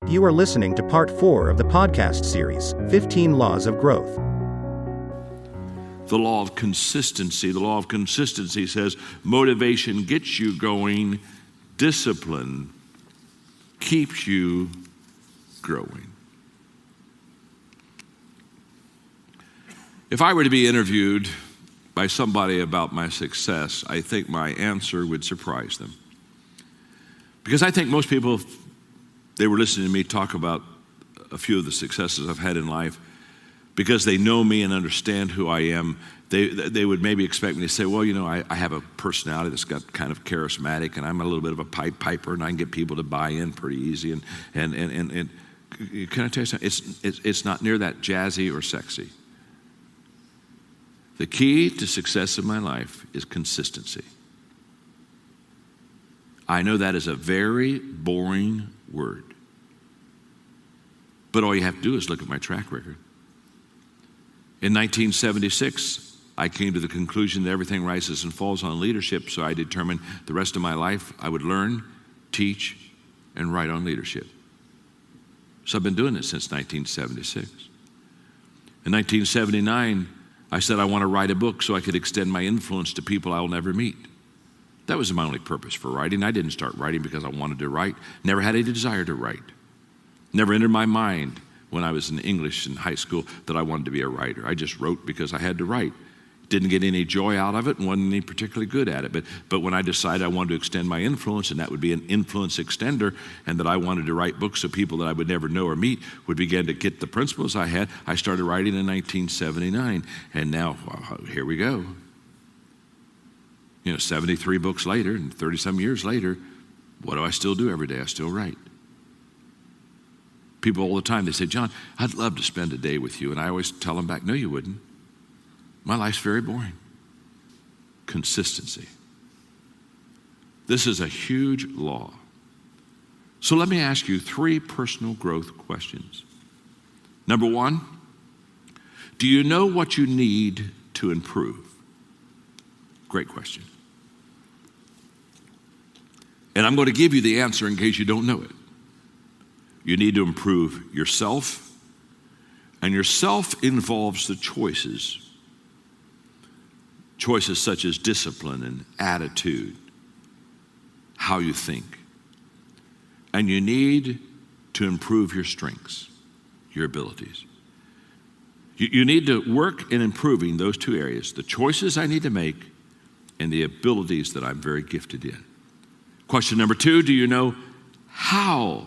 You are listening to part 4 of the podcast series, 15 Laws of Growth. The law of consistency. The law of consistency says motivation gets you going, discipline keeps you growing. If I were to be interviewed by somebody about my success, I think my answer would surprise them. Because I think most people, if they were listening to me talk about a few of the successes I've had in life, because they know me and understand who I am, they would maybe expect me to say, well, you know, I have a personality that's got kind of charismatic, and I'm a little bit of a pipe piper, and I can get people to buy in pretty easy. And can I tell you something? It's not near that jazzy or sexy. The key to success in my life is consistency. I know that is a very boring word, but all you have to do is look at my track record. In 1976, I came to the conclusion that everything rises and falls on leadership, so I determined the rest of my life I would learn, teach, and write on leadership. So I've been doing it since 1976. In 1979, I said I want to write a book so I could extend my influence to people I will never meet. That was my only purpose for writing. I didn't start writing because I wanted to write. Never had any desire to write. Never entered my mind when I was in English in high school that I wanted to be a writer. I just wrote because I had to write. Didn't get any joy out of it and wasn't any particularly good at it. But when I decided I wanted to extend my influence, and that would be an influence extender, and that I wanted to write books so people that I would never know or meet would begin to get the principles I had, I started writing in 1979. And now, well, here we go. 73 books later and 30-some years later, what do I still do every day? I still write. People all the time, they say, John, I'd love to spend a day with you. And I always tell them back, no, you wouldn't. My life's very boring. Consistency. This is a huge law. So let me ask you 3 personal growth questions. Number 1, do you know what you need to improve? Great question. And I'm going to give you the answer in case you don't know it. You need to improve yourself, and yourself involves the choices. Choices such as discipline and attitude, how you think. And you need to improve your strengths, your abilities. You need to work in improving those 2 areas, the choices I need to make and the abilities that I'm very gifted in. Question number 2, do you know how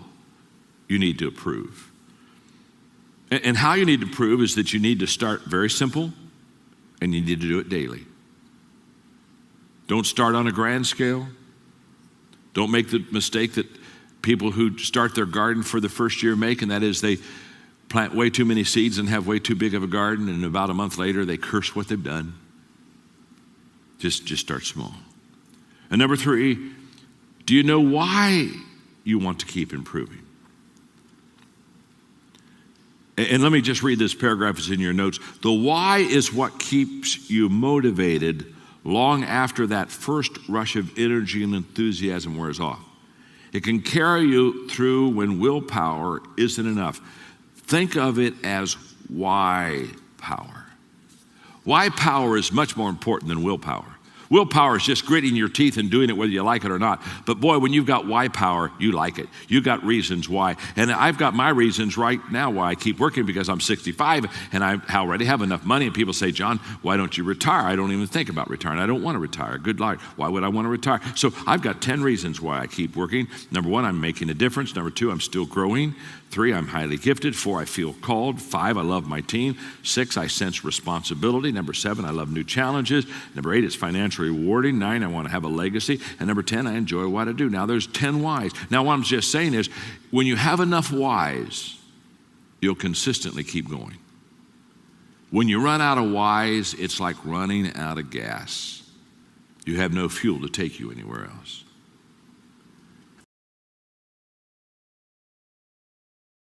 you need to improve? And how you need to improve is that you need to start very simple, and you need to do it daily. Don't start on a grand scale. Don't make the mistake that people who start their garden for the first year make, and that is they plant way too many seeds and have way too big of a garden, and about a month later they curse what they've done. Just start small. And number 3, do you know why you want to keep improving? And let me just read this paragraph. It's in your notes. The why is what keeps you motivated long after that first rush of energy and enthusiasm wears off. It can carry you through when willpower isn't enough. Think of it as why power. Why power is much more important than willpower. Willpower is just gritting your teeth and doing it whether you like it or not. But boy, when you've got why power, you like it. You got reasons why. And I've got my reasons right now why I keep working, because I'm 65 and I already have enough money. And people say, John, why don't you retire? I don't even think about retiring. I don't want to retire. Good Lord, why would I want to retire? So I've got 10 reasons why I keep working. Number 1, I'm making a difference. Number 2, I'm still growing. 3, I'm highly gifted. 4, I feel called. 5, I love my team. 6, I sense responsibility. Number 7, I love new challenges. Number 8, it's financially rewarding. 9, I want to have a legacy. And number 10, I enjoy what I do. Now there's 10 whys. Now what I'm just saying is, when you have enough whys, you'll consistently keep going. When you run out of whys, it's like running out of gas. You have no fuel to take you anywhere else.